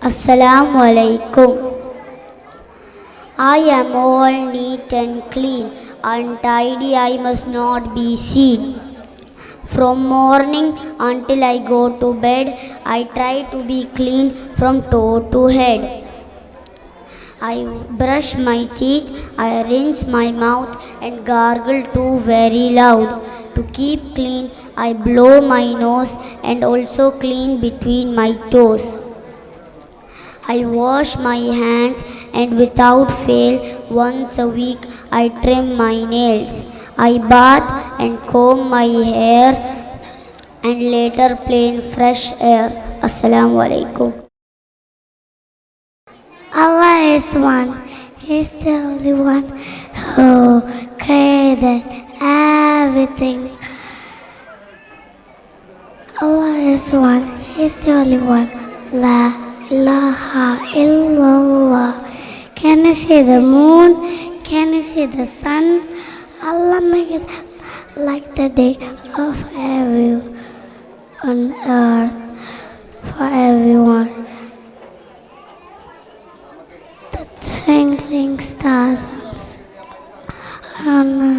Assalamu alaikum. I am all neat and clean, untidy I must not be seen. From morning until I go to bed, I try to be clean from toe to head. I brush my teeth, I rinse my mouth and gargle too very loud. To keep clean, I blow my nose and also clean between my toes. I wash my hands and without fail once a week I trim my nails. I bath and comb my hair and later play in fresh air. Assalamu alaikum. Allah is one. He is the only one who created everything. Allah is one. He is the only one. La ilaha illallah. Can you see the moon? Can you see the sun? Allah make it like the day of every on earth for everyone. The twinkling stars on the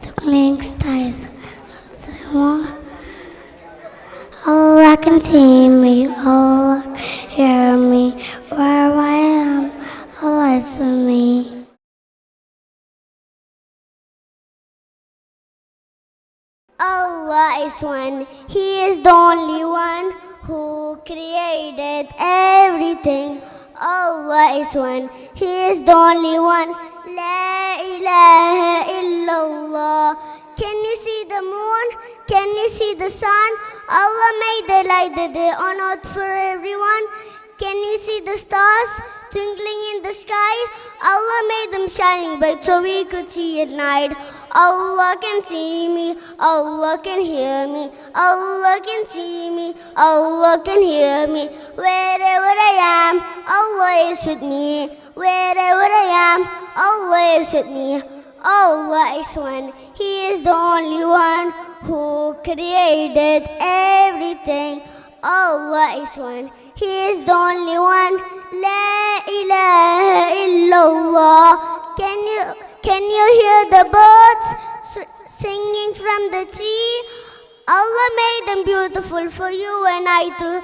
twinkling stars. Allah can see me, Allah can hear me, wherever I am, Allah is with me. Allah is one, He is the only one who created everything. Allah is one, He is the only one. La ilaha illallah. Can you see the moon? Can you see the sun? Allah made the light, the day on earth for everyone. Can you see the stars twinkling in the sky? Allah made them shining bright so we could see at night. Allah can see me, Allah can hear me, Allah can see me, Allah can hear me. Wherever I am, Allah is with me. Wherever I am, Allah is with me. Allah is one, He is the only one who created everything. Allah is one, He is the only one. La ilaha illallah. Can you hear the birds singing from the tree? Allah made them beautiful for you and I to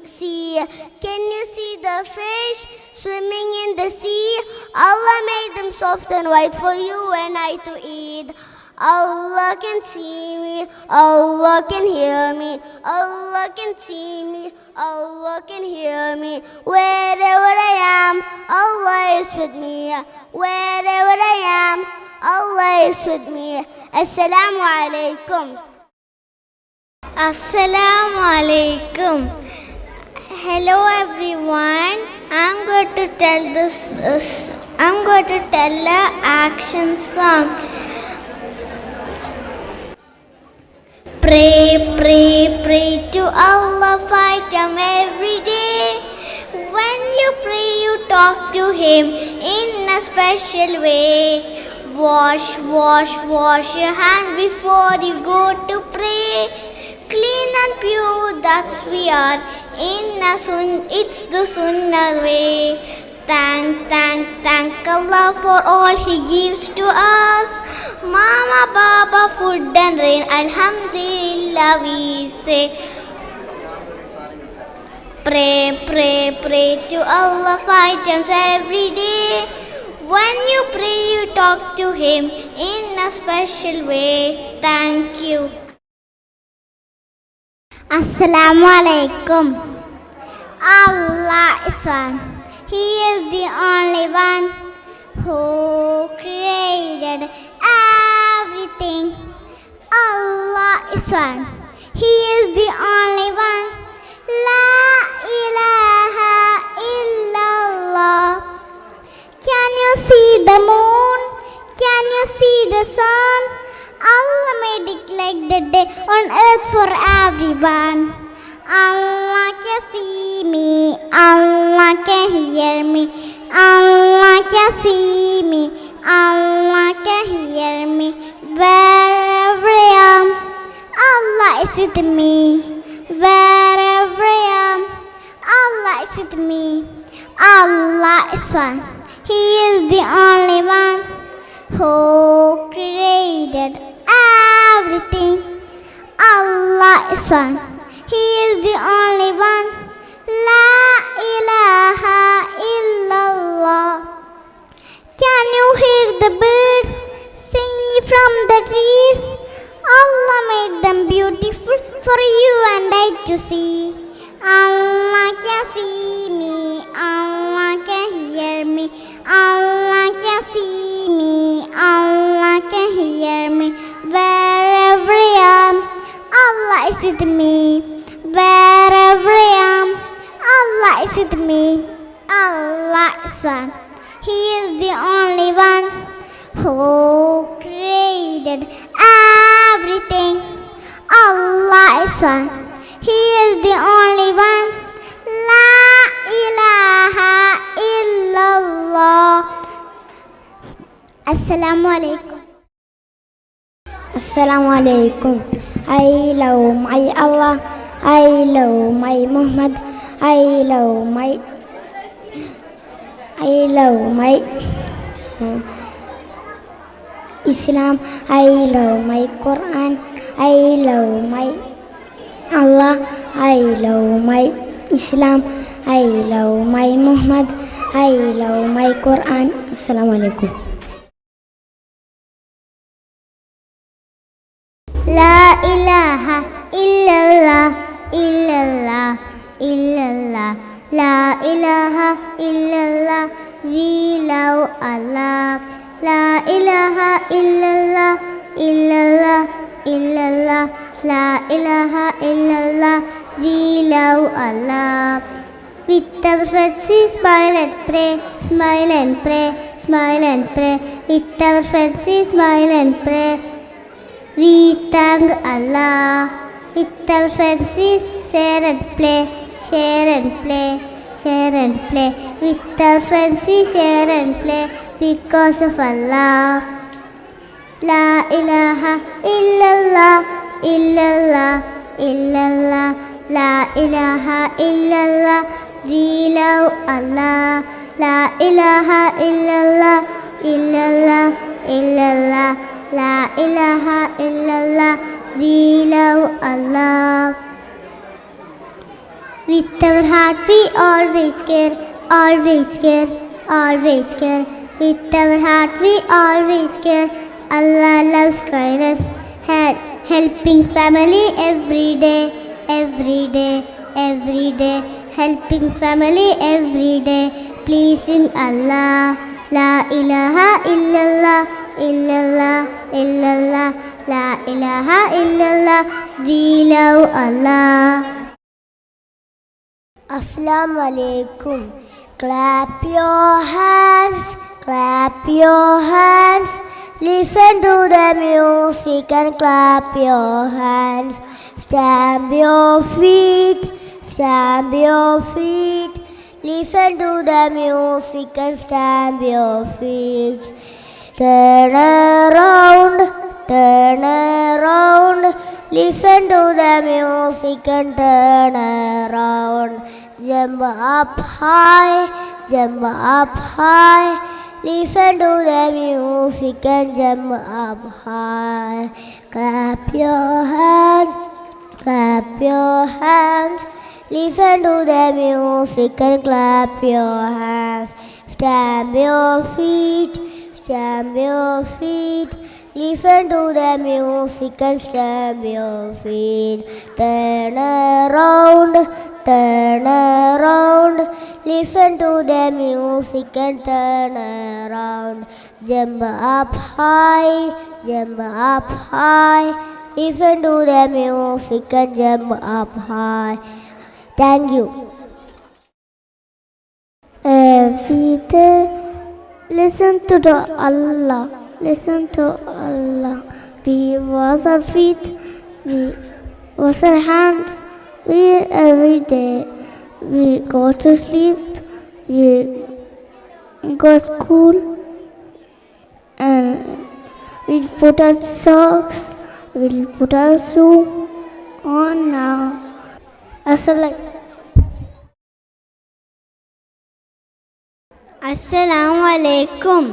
see. Can you see the fish swimming in the sea? Allah made them soft and white for you and I to eat. Allah can see me, Allah can hear me, Allah can see me, Allah can hear me. Wherever I am, Allah is with me. Wherever I am, Allah is with me. Assalamu alaikum. Assalamu alaikum. Hello everyone. I'm going to tell an action song. Pray, pray, pray to Allah 5 times every day. When you pray, you talk to Him in a special way. Wash, wash, wash your hands before you go to pray. Clean and pure, that's we are. It's the Sunnah way. Thank Allah for all He gives to us. Mama, Baba, food and rain, Alhamdulillah we say. Pray, pray, pray to Allah 5 times every day. When you pray, you talk to Him in a special way. Thank you. Assalamu alaikum. Allah is one. He is the only one who created everything. Allah is one. He is the only one. La ilaha illallah. Can you see the moon? Can you see the sun? Allah made it like the day on earth for everyone. Allah can see me, Allah can hear me, Allah can see me, Allah can hear me. Wherever I am, Allah is with me. Wherever I am, is with me. Allah is one. He is the only one who created everything. Allah is one. He is the only one. La ilaha illallah. Can you hear the birds singing from the trees? Allah made them beautiful for you and I to see. Allah can see me, Allah can hear me, Allah can see me, Allah can hear me. Wherever I am, Allah is with me. Wherever I am, Allah is with me. Allah is one. He is the only one who created everything. Allah is one. He is the only one. La ilaha illallah. Assalamu alaikum. Assalamu alaikum. I love my Allah. I love my Muhammad. I love my Islam. I love my Quran. I love my Allah. I love my Islam. I love my Muhammad. I love my Quran. Assalamu alaikum. La ilaha illallah, illallah, illallah. La ilaha illallah. We love Allah. La ilaha illallah, illallah, illallah. La ilaha illallah. We love Allah. With our friends we smile and pray, smile and pray, smile and pray. With our friends we smile and pray. We thank Allah. With our friends we share and play, share and play, share and play. With our friends we share and play because of Allah. La ilaha illallah, illallah, illallah. La ilaha illallah. We love Allah. La ilaha illallah, illallah, illallah. La ilaha illallah. We love Allah. With our heart we always care, always care, always care. With our heart we always care. Allah loves kindness, helping family every day, every day, every day. Helping family every day, pleasing Allah. La ilaha illallah, illallah, illallah. La ilaha illallah. We love Allah. Assalamu alaikum. Clap your hands, clap your hands. Listen to the music and clap your hands. Stamp your feet, stamp your feet. Listen to the music and stamp your feet. Turn around, turn around. Listen to the music and turn around. Jump up high, jump up high. Listen to the music and jump up high. Clap your hands, clap your hands. Listen to the music and clap your hands. Stamp your feet, stamp your feet. Listen to the music and stamp your feet. Turn around, turn around. Listen to the music and turn around. Jump up high, jump up high. Listen to the music and jump up high. Thank you. Every day, listen to the Allah. Listen to Allah. We wash our feet, we wash our hands. We every day we go to sleep, we go to school, and we put our socks, we'll put our shoe on now. Assalamu Assalamu alaikum.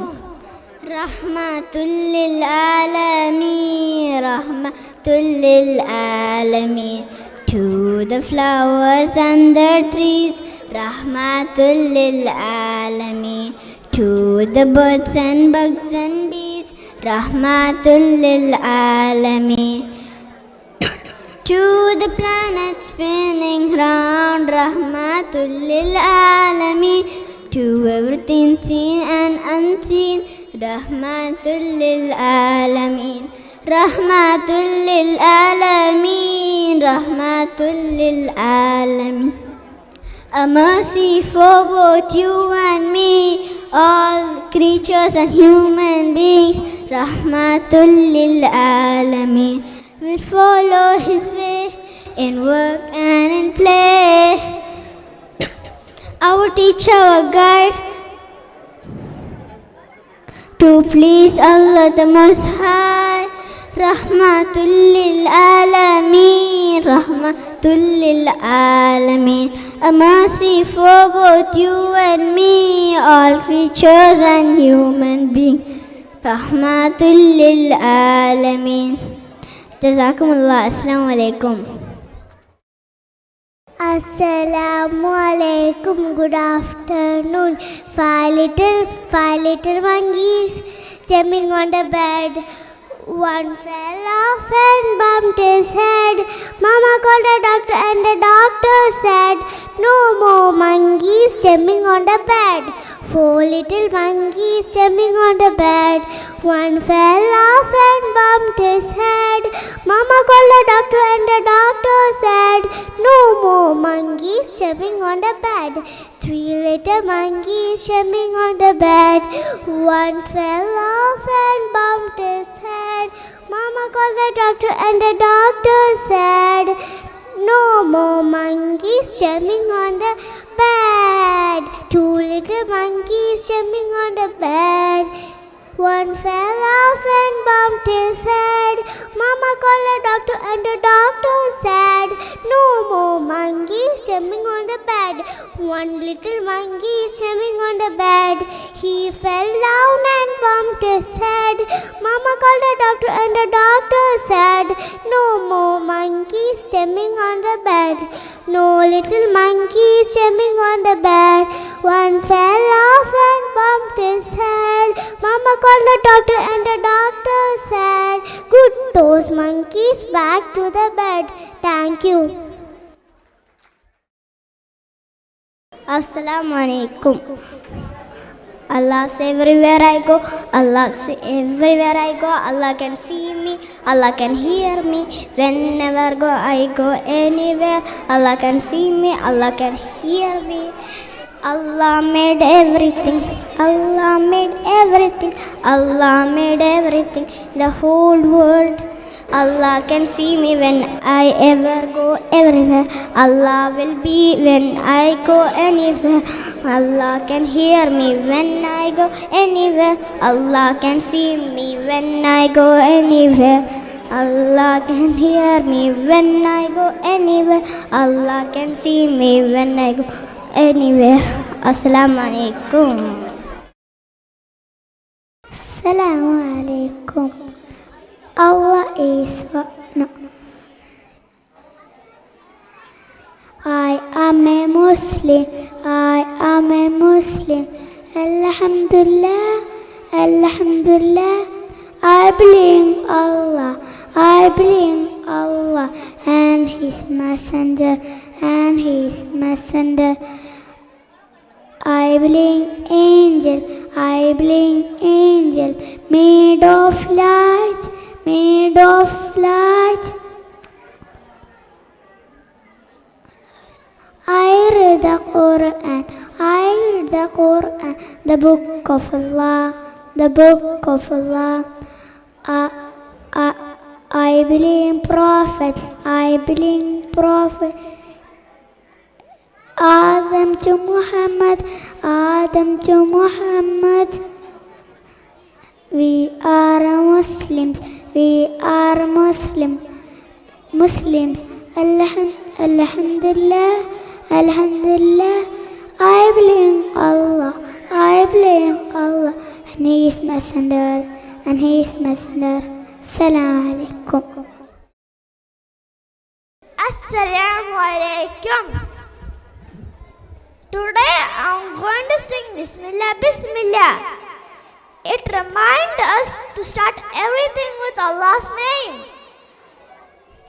Rahmatul lil alamin, rahmatul lil alamin. To the flowers and the trees, rahmatul lil alamin. To the birds and bugs and bees, rahmatul lil alamin. To the planets spinning round, rahmatul lil alamin. To everything seen and unseen, rahmatul lil alamin. Rahmatul lil alamin, rahmatul lil alamin. A mercy for both you and me, all creatures and human beings, rahmatul lil alamin. We'll follow his way in work and in play. Our teacher, our guide, to please Allah the Most High. Rahmatul lil alamin, rahmatul lil alamin. A mercy for both you and me, all creatures and human beings, rahmatul lil alamin. Jazakumullah. Assalamu alaikum. Assalamu alaikum. Good afternoon. Five little monkeys jumping on the bed. One fell off and bumped his head. Mama called the doctor and the doctor said, no more monkeys jumping on the bed. Four little monkeys jumping on the bed. One fell off and bumped his head. Mama called the doctor and the doctor said, no more monkeys jumping on the bed. Three little monkeys jumping on the bed. One fell off and bumped his head. Mama called the doctor and the doctor said, no more monkeys jumping on the bed. Two little monkeys jumping on the bed. One fell off and bumped his head. Mama called the doctor and the doctor said, no more monkeys jumping on the bed. One little monkey is jumping on the bed. He fell down and bumped his head. Mama called the doctor and the doctor said, no more monkeys jumping on the bed. No little monkeys jumping on the bed. One fell off and bumped his head. Mama called the doctor and the doctor said, put those monkeys back to the bed. Thank you. Assalamu alaikum. Allah say everywhere I go, Allah say everywhere I go, Allah can see me, Allah can hear me. Whenever I go anywhere, Allah can see me, Allah can hear me. Allah made everything, Allah made everything, Allah made everything, the whole world. Allah can see me when I ever go everywhere. Allah will be when I go anywhere. Allah can hear me when I go anywhere. Allah can see me when I go anywhere. Allah can hear me when I go anywhere. Allah can see me when I go anywhere. Assalamu alaikum. Assalamu alaikum. Allah is no. I am a Muslim. I am a Muslim. Alhamdulillah. Alhamdulillah. I believe Allah. I believe Allah and His Messenger and His Messenger. I believe angel. I believe angel made of light. Made of light. I read the Quran. I read the Quran, the book of Allah, the book of Allah. I believe Prophet. I believe Prophet. Adam to Muhammad. Adam to Muhammad. We are Muslims. We are Muslims. Alhamdulillah. Alhamdulillah. I believe Allah. I believe Allah and His Messenger and His Messenger. Assalamu alaikum. Assalamu alaikum. Today I'm going to sing Bismillah, Bismillah. It reminds us to start everything with Allah's name.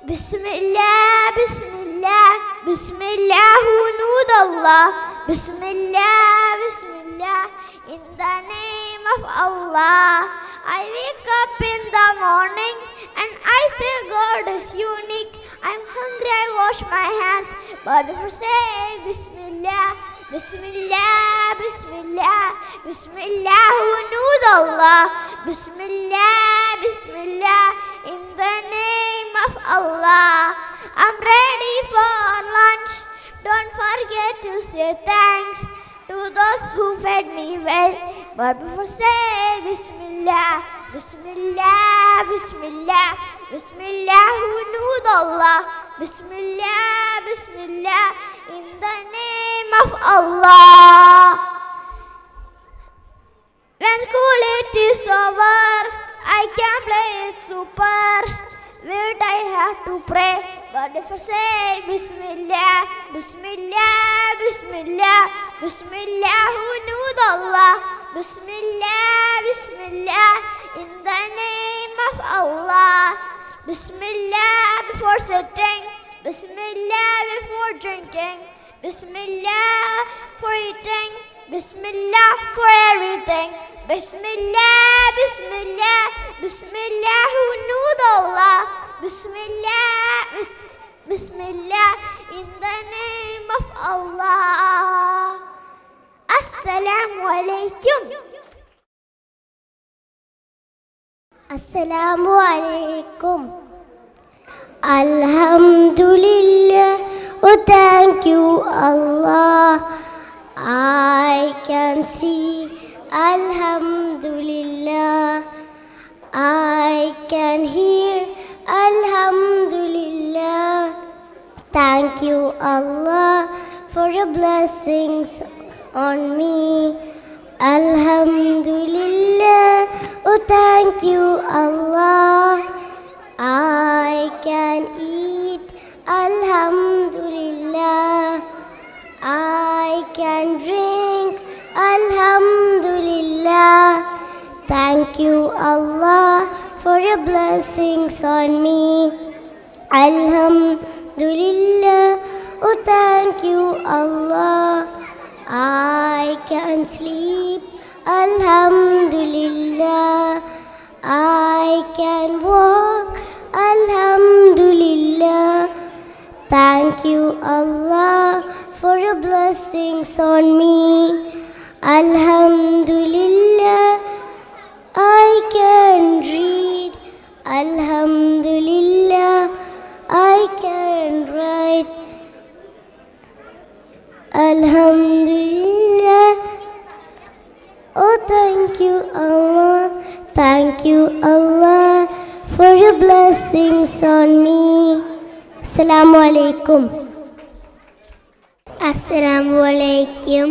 Bismillah, Bismillah, Bismillah, Hunud Allah. Bismillah, Bismillah, in the name of Allah. I wake up in the morning and I say God is unique. I'm hungry, I wash my hands, but before say Bismillah, Bismillah, Bismillah, Bismillah, Hunud Allah. Bismillah, Bismillah, in the name of Allah. I'm ready for lunch. Don't forget to say thanks to those who fed me well. But before say Bismillah, Bismillah, Bismillah, Bismillah, Hunud Allah. Bismillah, Bismillah, in the name of Allah. When school it is over, I can play it super. Wait, I have to pray, but if I say Bismillah, Bismillah, Bismillah, Bismillah, Hunud Allah. Bismillah, Bismillah, in the name of Allah. Bismillah before sitting, Bismillah before drinking, Bismillah for eating, Bismillah for everything. Bismillah, Bismillah, Bismillah, Hunud Allah. Bismillah, Bismillah, in the name of Allah. Assalamu alaikum. Assalamu alaikum. Alhamdulillah, oh thank you Allah. I can see, Alhamdulillah. I can hear, Alhamdulillah. Thank you Allah for your blessings on me. Alhamdulillah, oh thank you Allah. I can eat, Alhamdulillah. I can drink, Alhamdulillah. Thank you Allah for your blessings on me. Alhamdulillah, oh thank you Allah. I can sleep, Alhamdulillah. I can walk, Alhamdulillah. Thank you Allah for your blessings on me. Alhamdulillah, I can read, Alhamdulillah. I can write, Alhamdulillah. Oh thank you Allah, thank you Allah for your blessings on me. Assalamu alaikum. Assalamu alaikum.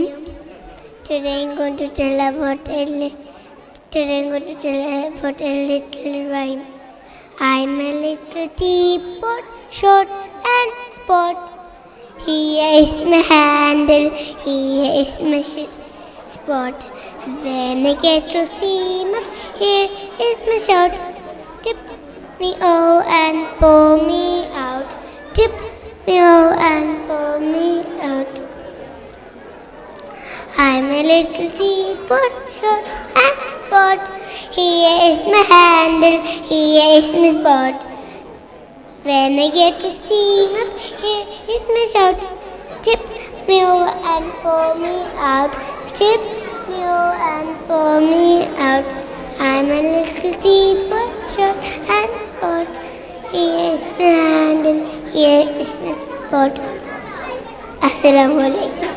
Today I'm going to tell about a little rhyme. I'm a little teapot, short and spot. Here is my handle, here is my spot. When I get to steam up, here is my shout. Tip me oh and pour me out. Tip me oh and pour me out. I'm a little teapot, short and spot. Here is my handle, here is my spot. When I get to steam up, here is my shout. Tip me over and pour me out. Tip me over and pour me out. I'm a little teapot, short and spot. Here is my handle, here is my spot. Assalamu alaikum.